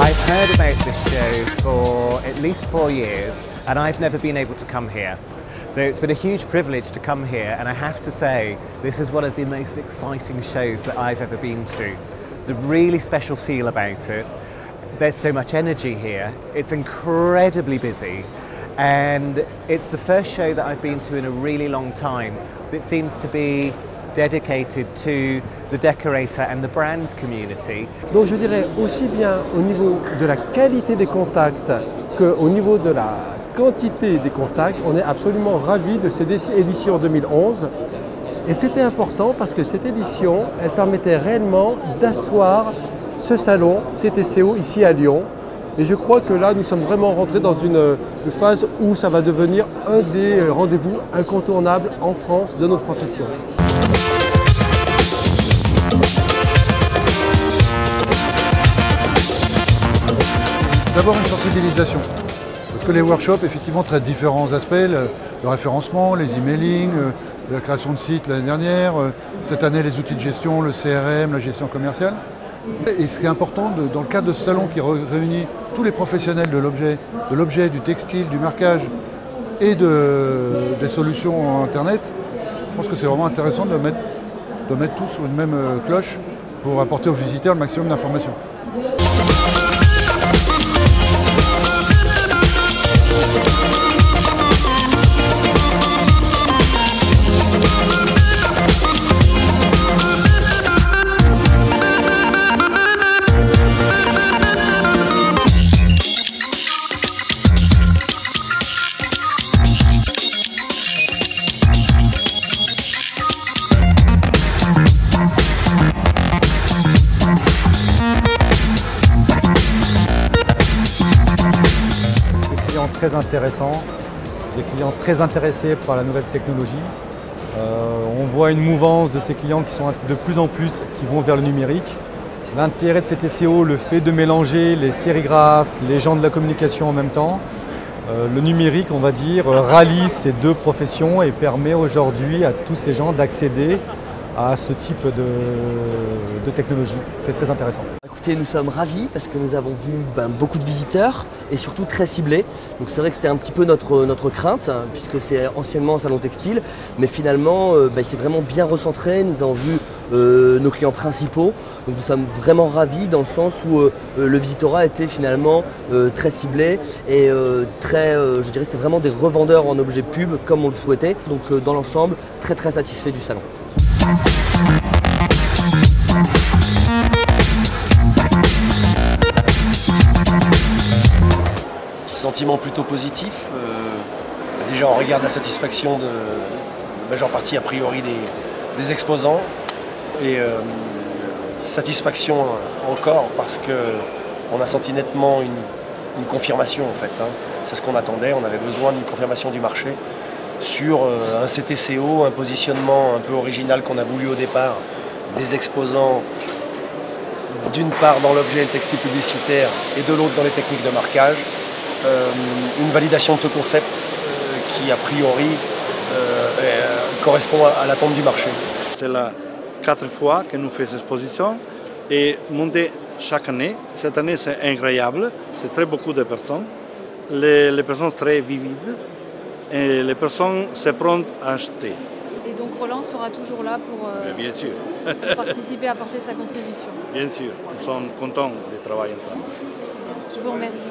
I've heard about this show for at least 4 years and I've never been able to come here. So it's been a huge privilege to come here, and I have to say this is one of the most exciting shows that I've ever been to. There's a really special feel about it. There's so much energy here. It's incredibly busy, and it's the first show that I've been to in a really long time that seems to be dedicated to the decorator and the brand community. Donc je dirais aussi bien au niveau de la qualité des contacts qu'au niveau de la quantité des contacts, on est absolument ravis de cette édition 2011. Et c'était important parce que cette édition, elle permettait réellement d'asseoir ce salon CTCO ici à Lyon. Et je crois que là, nous sommes vraiment rentrés dans une phase où ça va devenir un des rendez-vous incontournables en France de notre profession. D'abord une sensibilisation, parce que les workshops effectivement traitent différents aspects, le référencement, les emailing, la création de sites l'année dernière, cette année les outils de gestion, le CRM, la gestion commerciale. Et ce qui est important dans le cadre de ce salon qui réunit tous les professionnels de l'objet, du textile, du marquage et des solutions Internet, je pense que c'est vraiment intéressant de mettre tous sur une même cloche pour apporter aux visiteurs le maximum d'informations. Très intéressants, des clients très intéressés par la nouvelle technologie. On voit une mouvance de ces clients qui sont de plus en plus qui vont vers le numérique. L'intérêt de CTCO, le fait de mélanger les sérigraphes, les gens de la communication en même temps, le numérique, on va dire, rallie ces deux professions et permet aujourd'hui à tous ces gens d'accéder à ce type de technologie. C'est très intéressant. Écoutez, nous sommes ravis parce que nous avons vu beaucoup de visiteurs et surtout très ciblés. Donc c'est vrai que c'était un petit peu notre crainte, hein, puisque c'est anciennement un salon textile, mais finalement c'est vraiment bien recentré. Nous avons vu nos clients principaux, donc nous sommes vraiment ravis dans le sens où le visitorat était finalement très ciblé et je dirais c'était vraiment des revendeurs en objets pub comme on le souhaitait. Donc dans l'ensemble, très satisfait du salon. Sentiment plutôt positif. Déjà on regarde la satisfaction de la majeure partie a priori des exposants et satisfaction encore parce qu'on a senti nettement une confirmation en fait. Hein. C'est ce qu'on attendait, on avait besoin d'une confirmation du marché sur un CTCO, un positionnement un peu original qu'on a voulu au départ, des exposants d'une part dans l'objet et le textile publicitaire et de l'autre dans les techniques de marquage. Une validation de ce concept qui a priori correspond à l'attente du marché. C'est la 4e fois que nous faisons cette exposition et monter chaque année. Cette année c'est incroyable, c'est très beaucoup de personnes. Les personnes sont très vivides et les personnes se prennent à acheter. Et donc Roland sera toujours là pour bien sûr. participer, apporter sa contribution. Bien sûr, nous sommes contents de travailler ensemble. Je vous remercie.